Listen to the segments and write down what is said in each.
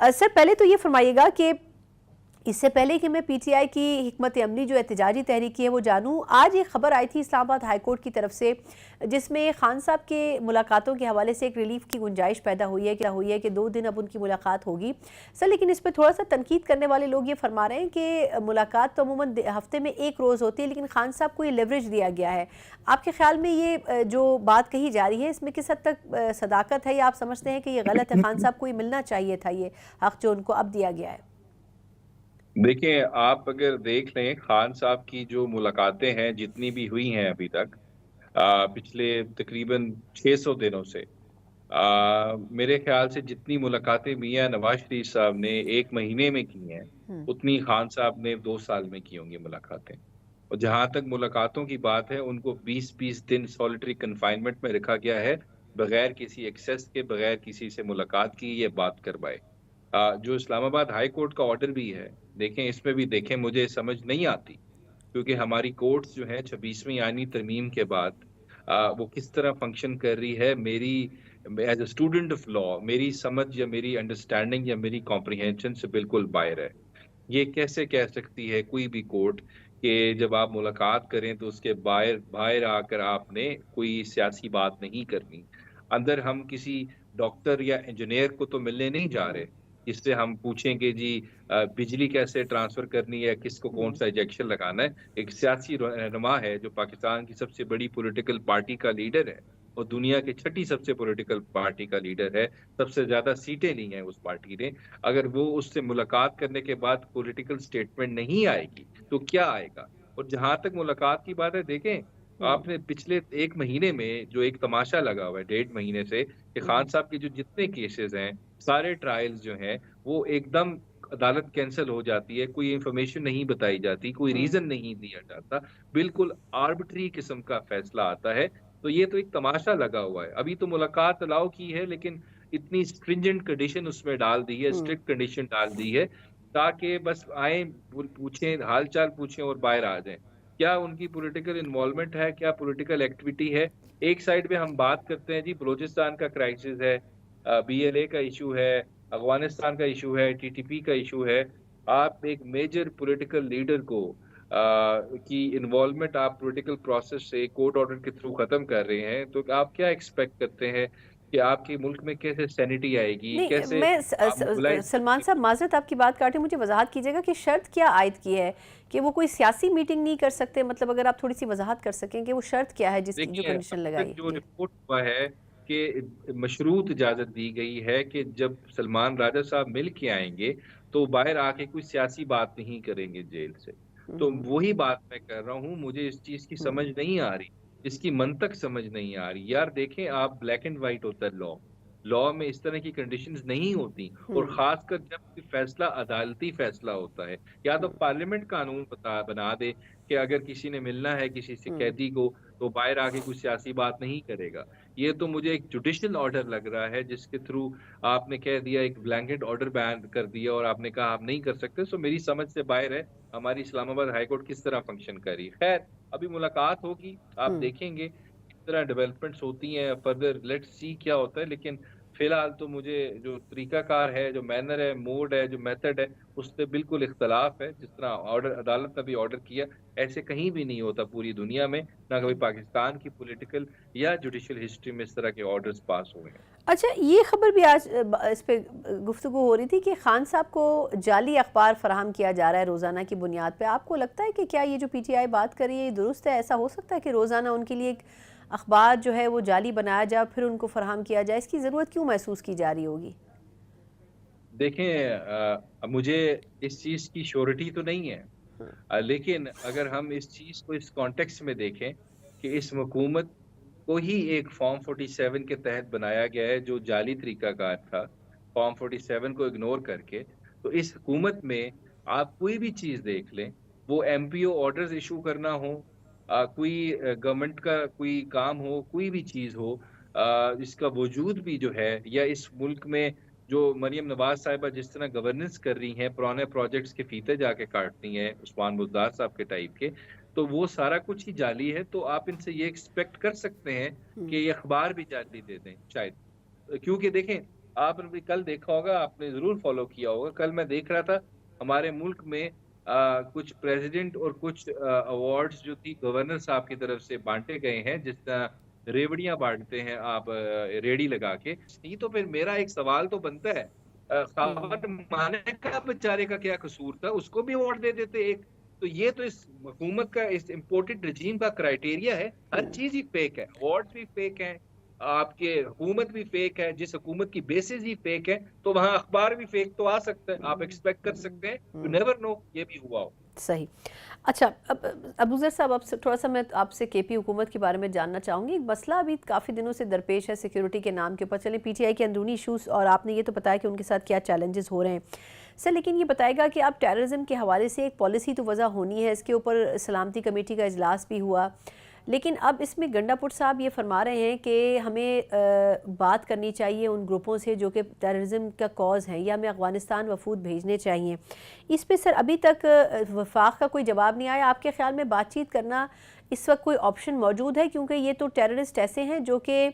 Sir पहले तो ये फरमाइएगा कि इससे पहले कि मैं पीटीआई की हिकमत अमली जो एहतजाजी तहरीक है वो जानूं, आज एक खबर आई थी इस्लामाबाद हाई कोर्ट की तरफ से जिसमें खान साहब के मुलाकातों के हवाले से एक रिलीफ की गुंजाइश पैदा हुई है कि 2 दिन अब उनकी मुलाकात होगी। सर लेकिन इस पर थोड़ा सा तनकीद करने वाले लोग ये फरमा रहे हैं कि मुलाकात तो अमूमन हफ्ते में एक रोज़ होती है, लेकिन खान साहब को ये लेवरेज दिया गया है। आपके ख्याल में ये जो बात कही जा रही है इसमें किस हद तक सदाकत है, या आप समझते हैं कि ये गलत है, खान साहब को ये मिलना चाहिए था ये हक जो उनको अब दिया गया है? देखिए, आप अगर देख लें खान साहब की जो मुलाकातें हैं जितनी भी हुई हैं अभी तक पिछले तकरीबन 600 दिनों से मेरे ख्याल से जितनी मुलाकातें मियां नवाज शरीफ साहब ने 1 महीने में की हैं उतनी खान साहब ने 2 साल में की होंगी मुलाकातें। और जहां तक मुलाकातों की बात है उनको 20-20 दिन सॉलिटरी कन्फाइनमेंट में रखा गया है, बगैर किसी एक्सेस के, बगैर किसी से मुलाकात की ये बात करवाए। जो इस्लामाबाद हाई कोर्ट का ऑर्डर भी है, देखें इसमें भी देखें मुझे समझ नहीं आती, क्योंकि हमारी कोर्ट्स जो हैं 26वीं आईनी तरमीम के बाद वो किस तरह फंक्शन कर रही है, मेरी as a student of law मेरी समझ या मेरी अंडरस्टैंडिंग या मेरी कॉम्प्रिहेंशन से बिल्कुल बाहर है। ये कैसे कह सकती है कोई भी कोर्ट कि जब आप मुलाकात करें तो उसके बाहर बाहर आकर आपने कोई सियासी बात नहीं करनी। अंदर हम किसी डॉक्टर या इंजीनियर को तो मिलने नहीं जा रहे, जिससे हम पूछें कि जी बिजली कैसे ट्रांसफ़र करनी है, किसको कौन-सा इंजेक्शन लगाना है। एक सियासी रहनुमा है जो पाकिस्तान की सबसे बड़ी पॉलिटिकल पार्टी का लीडर है और दुनिया की छठी सबसे पॉलिटिकल पार्टी का लीडर है, सबसे ज़्यादा सीटें ली हैं उस पार्टी ने। अगर वो उससे मुलाकात करने के बाद पॉलिटिकल स्टेटमेंट नहीं आएगी, तो क्या आएगा? और जहाँ तक मुलाकात की बात है, देखें, आपने पिछले 1 महीने में जो एक तमाशा लगा हुआ है, 1.5 महीने से, कि खान साहब के जो जितने केसेज़ हैं, सारे ट्रायल्स जो हैं, वो एकदम अदालत कैंसल हो जाती है, कोई इन्फॉर्मेशन नहीं बताई जाती, कोई रीज़न नहीं दिया जाता, बिल्कुल आर्बिट्री किस्म का फैसला आता है। तो ये तो एक तमाशा लगा हुआ है। अभी तो मुलाकात अलाउ की है, लेकिन इतनी स्ट्रिंजेंट कंडीशन उसमें डाल दी है, स्ट्रिक्ट कंडीशन डाल दी है, ताकि बस आएँ, पूछें, हाल-चाल पूछें और बाहर आ जाएँ। क्या उनकी पॉलिटिकल इन्वॉल्वमेंट है? क्या पॉलिटिकल एक्टिविटी है? एक साइड पे हम बात करते हैं जी बलूचिस्तान का क्राइसिस है, बीएलए का इश्यू है, अफ़गानिस्तान का इश्यू है, टीटीपी का इश्यू है। आप एक मेजर पॉलिटिकल लीडर को की इन्वॉल्वमेंट आप पॉलिटिकल प्रोसेस से कोर्ट ऑर्डर के थ्रू खत्म कर रहे हैं, तो आप क्या एक्सपेक्ट करते हैं कि आपके मुल्क में कैसे सैनिटी आएगी? नहीं, कैसे मैं आप मोबिलाइज़ सलमान साहब माज़रत आपकी बात काटें, मुझे वज़ाहत कीजिएगा कि शर्त क्या आयद की है कि वो कोई सियासी मीटिंग नहीं कर सकते? मतलब अगर आप थोड़ी-सी वज़ाहत कर सकें कि वो शर्त क्या है जिसकी जो देखिए, कंडीशन अब तक लगाई? जो जी। रिपोर्ट हुआ है कि मशरूत इजाज़त दी गई है कि जब सलमान राजा साहब मिल के आएँगे, तो बाहर आके कोई सियासी बात नहीं करेंगे जेल से। तो हुँ, वही बात मैं कर रहा हूँ, मुझे इस चीज़ की समझ हुँ, नहीं आ रही, इसकी मंतक समझ नहीं आ रही। यार देखें, आप ब्लैक एंड व्हाइट होता है लॉ। लॉ में इस तरह की कंडीशंस नहीं होती, और हुँ, ख़ासकर जब कोई फैसला अदालती फैसला होता है, या तो हुँ, पार्लियामेंट कानून बना दे कि अगर किसी ने मिलना है किसी से हुँ। कैदी को, तो बाहर आके कोई सियासी बात नहीं करेगा। ये तो मुझे एक जुडिशियल ऑर्डर लग रहा है जिसके थ्रू आपने कह दिया, एक ब्लैंकेट ऑर्डर बैन कर दिया और आपने कहा आप नहीं कर सकते। सो मेरी समझ से बाहर है हमारी इस्लामाबाद हाई कोर्ट किस तरह फंक्शन कर रही है। खैर, अभी मुलाकात होगी, आप हुँ। देखेंगे किस तरह डेवलपमेंट्स होती हैं, फर्दर लेट्स सी क्या होता है। लेकिन फिलहाल तो मुझे जो तरीकाकार है, जो मैनर है, मोड है, जो मेथड है, उससे बिल्कुल इख्तलाफ है। जिस तरह ऑर्डर अदालत ने भी ऑर्डर किया, ऐसे कहीं भी नहीं होता पूरी दुनिया में, ना कभी पाकिस्तान की पॉलिटिकल या जुडिशियल हिस्ट्री में इस तरह के ऑर्डर्स पास हुए हैं। अच्छा, ये खबर भी आज इस पे गुफ्तगू हो रही थी कि खान साहब को जाली अखबार फराहम किया जा रहा है रोज़ाना की बुनियाद पे। आपको लगता है कि क्या ये जो पीटीआई बात कर रही है ये दुरुस्त है? ऐसा हो सकता है कि रोज़ाना उनके लिए एक अखबार जो है वो जाली बनाया जाए फिर उनको फराहम किया जाए? इसकी ज़रूरत क्यों महसूस की जा रही होगी? देखें, मुझे इस चीज़ की श्योरिटी तो नहीं है, लेकिन अगर हम इस चीज़ को इस कॉन्टेक्स्ट में देखें कि इस हुकूमत को ही एक फॉर्म 47 के तहत बनाया गया है जो जाली तरीकाकार था, फॉर्म 47 को इग्नोर करके। तो इस हुकूमत में आप कोई भी चीज़ देख लें, वो एमपीओ ऑर्डर्स इश्यू करना हो, कोई गवर्नमेंट का कोई काम हो, कोई भी चीज़ हो, इसका वजूद भी जो है, या इस मुल्क में जो मरियम नवाज़ साहिबा जिस तरह गवर्नेंस कर रही हैं, पुराने प्रोजेक्ट्स के फीते जाके काटती हैं, उस्मान बुज़दार साहब के टाइप के, तो वो सारा कुछ ही जाली है। तो आप इनसे ये एक्सपेक्ट कर सकते हैं कि हुँ, ये अखबार भी जाली दे दें शायद। क्योंकि देखें, आपने भी कल देखा होगा, आपने ज़रूर फ़ॉलो किया होगा। कल मैं देख रहा था हमारे मुल्क में कुछ प्रेज़िडेंट और कुछ अवार्ड्स जो थी गवर्नर साहब की तरफ से बाँटे गए हैं, जिस तरह रेवड़ियाँ बाँटते हैं आप रेहड़ी लगा के। नहीं तो फिर मेरा एक सवाल तो बनता है हम्म। ख़ान माने का बेचारे का क्या कसूर था? उसको भी अवार्ड दे देते एक। तो ये तो इस हुकूमत का, इस इम्पोर्टेड रेजीम का क्राइटेरिया है। हर हम्म। चीज़ ही फ़ेक है, अवार्ड्स भी फ़ेक हैं, आपके हुकूमत भी फेक है, जिस हुकूमत की बेसिस ही फेक है, तो वहाँ अखबार भी फेक तो आ सकता है। आप हम्म। एक्सपेक्ट कर हम्म। सकते हैं, यू हम्म। नेवर नो ये भी हुआ हो। सही। अच्छा, अब अबूज़र साहब, आपसे थोड़ा-सा मैं आपसे केपी हुकूमत के बारे में जानना चाहूँगी। एक मसला अभी काफ़ी दिनों से दरपेश है सिक्योरिटी के नाम के ऊपर। चलें, पीटीआई के अंदरूनी इश्यूज़, और आपने ये तो बताया कि उनके साथ क्या चैलेंजेस हो रहे हैं। सर, लेकिन ये बताएगा कि आप टेररिज्म के हवाले से एक पॉलिसी तो वज़ा होनी है, इसके ऊपर सलामती कमेटी का इजलास भी हुआ। लेकिन अब इसमें गंडापुर साहब ये फरमा रहे हैं कि हमें बात करनी चाहिए उन ग्रुपों से जो कि टेररिज्म का कॉज हैं, या हमें अफ़गानिस्तान वफूद भेजने चाहिए। इस पे सर अभी तक वफाक का कोई जवाब नहीं आया। आपके ख्याल में बातचीत करना इस वक्त कोई ऑप्शन मौजूद है? क्योंकि ये तो टेररिस्ट ऐसे हैं जो कि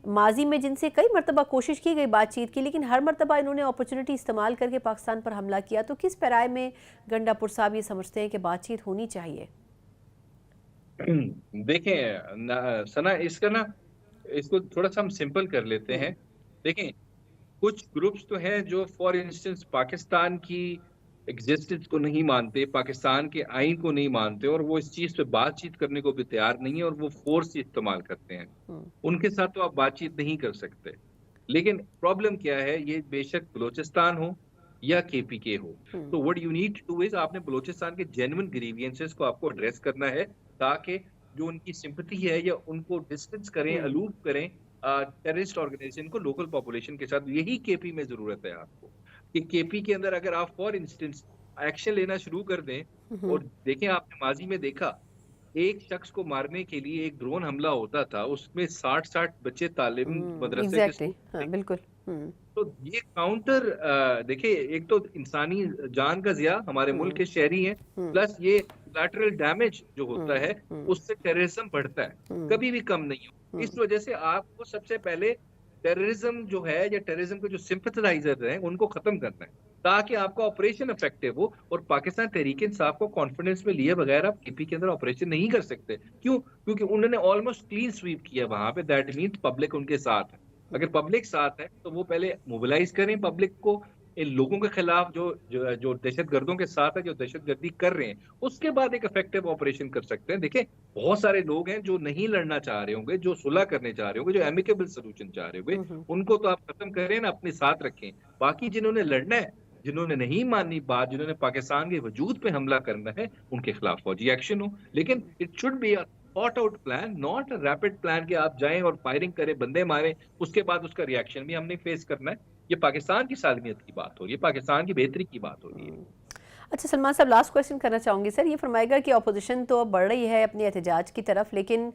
माजी में जिनसे कई मरतबा कोशिश की गई बातचीत की, लेकिन हर मरतबा इन्होंने अपॉर्चुनिटी इस्तेमाल करके पाकिस्तान पर हमला किया। तो किस पैराए में गंडापुर साहब ये समझते हैं कि बातचीत होनी चाहिए? देखें सना, इसका ना, इसको थोड़ा-सा हम सिंपल कर लेते हम्म। हैं। देखें, कुछ ग्रुप्स तो हैं जो फॉर इंस्टेंस पाकिस्तान की एग्जिस्टेंस को नहीं मानते, पाकिस्तान के आइन को नहीं मानते, और वो इस चीज़ पे बातचीत करने को भी तैयार नहीं है, और वो फ़ोर्स इस्तेमाल करते हैं। हम्म। उनके साथ तो आप बातचीत नहीं कर सकते। लेकिन प्रॉब्लम क्या है, ये बेशक बलूचिस्तान हो या केपीके हो, हम्म। तो what you need to do is आपने बलूचिस्तान के जेन्युइन ग्रीवियंसेस को आपको एड्रेस करना है, ताकि जो उनकी सिंपैथी है या उनको डिस्टेंस करें, हम्म। अलूप करें टेररिस्ट ऑर्गेनाइजेशन को लोकल पॉपुलेशन के साथ। यही केपी में ज़रूरत है आपको, कि केपी के अंदर अगर आप फॉर इंस्टेंस एक्शन लेना शुरू कर दें, हम्म। और देखें आपने माज़ी में देखा, एक शख्स को मारने के लिए एक ड्रोन हमला होता था, उसमें 60-60 बच्चे तालिम मदरसे के एग्जैक्टली, स्टूडेंट थे। हाँ, बिल्कुल। हम्म। तो ये काउंटर देखिए, एक तो इंसानी जान का ज़िया, हमारे मुल्क हम्म। के शहरी हैं, हम्म। प्लस ये कोलैटरल डैमेज जो होता हम्म। है, हम्म। उससे टेररिज्म बढ़ता है, हम्म। कभी भी कम नहीं हो। इस हम्म। वजह से आपको सबसे पहले टेररिज्म जो है, या टेररिज्म के जो सिंपैथाइजर हैं, उनको खत्म करना है, ताकि आपका ऑपरेशन इफेक्टिव हो। और पाकिस्तान तहरीक इंसाफ को कॉन्फिडेंस में लिए बगैर आप केपी के अंदर ऑपरेशन नहीं कर सकते। क्यों? क्योंकि उन्होंने ऑलमोस्ट क्लीन स्वीप किया वहां पे, दैट मीन्स पब्लिक उनके साथ है। अगर पब्लिक साथ है, तो वो पहले मोबिलाइज करें पब्लिक को इन लोगों के खिलाफ जो दहशतगर्दों के साथ है, जो दहशतगर्दी कर रहे हैं। उसके बाद एक इफेक्टिव ऑपरेशन कर सकते हैं। देखिए, बहुत सारे लोग हैं जो नहीं लड़ना चाह रहे होंगे, जो सुलह करने चाह रहे होंगे, जो एमिकेबल सोल्यूशन चाह रहे होंगे, हम्म। उनको तो आप खत्म करें ना, अपने साथ रखें। बाकी जिन्होंने लड़ना है, जिन्होंने नहीं माननी बात, जिन्होंने पाकिस्तान के वजूद पे हमला करना है, उनके खिलाफ फौजी एक्शन हो। लेकिन it should be thought out plan, not a rapid plan, कि आप जाएं और फायरिंग करें, बंदे मारें, उसके बाद उसका रिएक्शन भी हमने फेस करना है। ये पाकिस्तान की सालमियत की बात हो रही है, पाकिस्तान की बेहतरी की बात हो रही है। हम्म। अच्छा सलमान साहब, लास्ट क्वेश्चन करना चाहूँगी सर। ये फरमाएगा कि अपोजिशन तो अब बढ़ रही है अपने एहतजाज की तरफ, लेकिन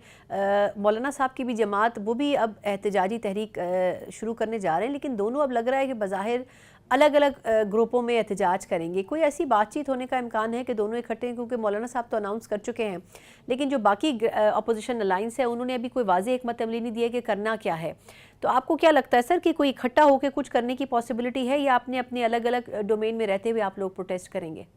मौलाना साहब की भी जमात, वो भी अब एहतजाजी तहरीक शुरू करने जा रहे हैं, लेकिन दोनों अब लग रहा है कि बज़ाहिर अलग अलग ग्रुपों में एहतजाज करेंगे। कोई ऐसी बातचीत होने का इम्कान है कि दोनों इकट्ठे हैं? क्योंकि मौलाना साहब तो अनाउंस कर चुके हैं, लेकिन जो बाकी अपोजिशन अलाइंस है, उन्होंने अभी कोई वाज़ेह हिकमत अमली नहीं दी है कि करना क्या है। तो आपको क्या लगता है सर कि कोई इकट्ठा होकर कुछ करने की पॉसिबिलिटी है, या अपने अपने अलग अलग डोमेन में रहते हुए आप लोग प्रोटेस्ट करेंगे?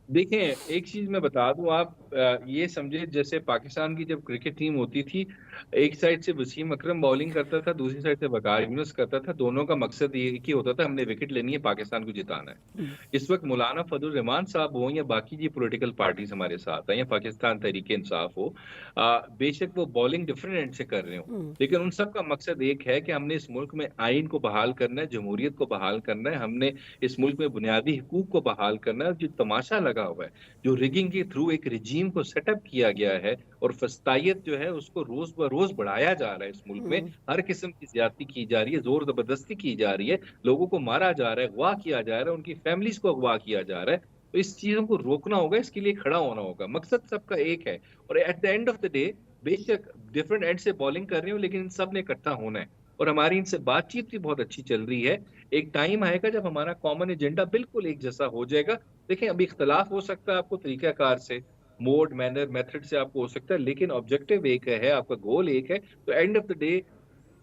देखें, एक चीज मैं बता दूं, आप ये समझे, जैसे पाकिस्तान की जब क्रिकेट टीम होती थी, एक साइड से वसीम अकरम बॉलिंग करता था, दूसरी साइड से वकार यूनुस करता था। दोनों का मकसद एक ही होता था, हमने विकेट लेनी है, पाकिस्तान को जिताना है। हम्म। इस वक्त मौलाना फजल रहमान साहब हो, या बाकी जी पॉलिटिकल पार्टीज हमारे साथ हैं, या पाकिस्तान तहरीक इंसाफ हो, बेशक वो बॉलिंग डिफरेंट एंड से कर रहे हो, हम्म। लेकिन उन सब का मकसद एक है कि हमने इस मुल्क में आइन को बहाल करना है, जमहूरियत को बहाल करना है, हमने इस मुल्क में बुनियादी हुकूक को बहाल करना है। जो तमाशा लगा हुआ है, जो रिगिंग के थ्रू एक रिजीम को सेटअप किया गया है, और फस्तायत जो है उसको रोज ब रोज बढ़ाया जा रहा है इस मुल्क में, हम्म। हर किस्म की ज्यादती की जा रही है, जोर जबरदस्ती की जा रही है, लोगों को मारा जा रहा है, अगवा किया जा रहा है, उनकी फैमिलीज को अगवा किया जा रहा है। तो इस चीजों को रोकना होगा, इसके लिए खड़ा होना होगा। मकसद सबका एक है, और at the end of the day, बेशक डिफरेंट एंड से बॉलिंग कर रहे हो, लेकिन इन सब ने इकट्ठा होना है। और हमारी इनसे बातचीत भी बहुत अच्छी चल रही है। एक टाइम आएगा जब हमारा कॉमन एजेंडा बिल्कुल एक जैसा हो जाएगा। देखें, अभी इख्तलाफ हो सकता है आपको तरीकाकार से, मोड, मैनर, मेथड से आपको हो सकता है, लेकिन ऑब्जेक्टिव एक है, आपका गोल एक है। तो एंड ऑफ द डे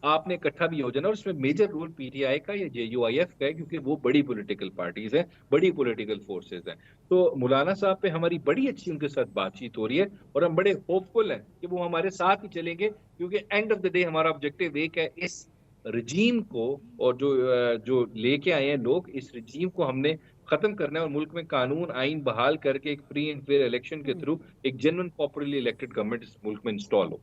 आपने इकट्ठा भी हो जाना, और इसमें मेजर रोल पीटीआई का या जेयूआईएफ का है, क्योंकि वो बड़ी पॉलिटिकल पार्टीज हैं, बड़ी पॉलिटिकल फोर्सेस हैं। तो मौलाना साहब पे हमारी बड़ी अच्छी उनके साथ बातचीत हो रही है, और हम बड़े होपफुल हैं कि वो हमारे साथ ही चलेंगे, क्योंकि एंड ऑफ द डे हमारा ऑब्जेक्टिव एक है, इस रजीम को, और जो लेके आए हैं लोग, इस रजीम को हमने खत्म करना है, और मुल्क में कानून आइन बहाल करके एक फ्री एंड फेयर इलेक्शन के थ्रू एक जेन्युइन पॉपुलरली इलेक्टेड गवर्नमेंट इस मुल्क में इंस्टॉल हो।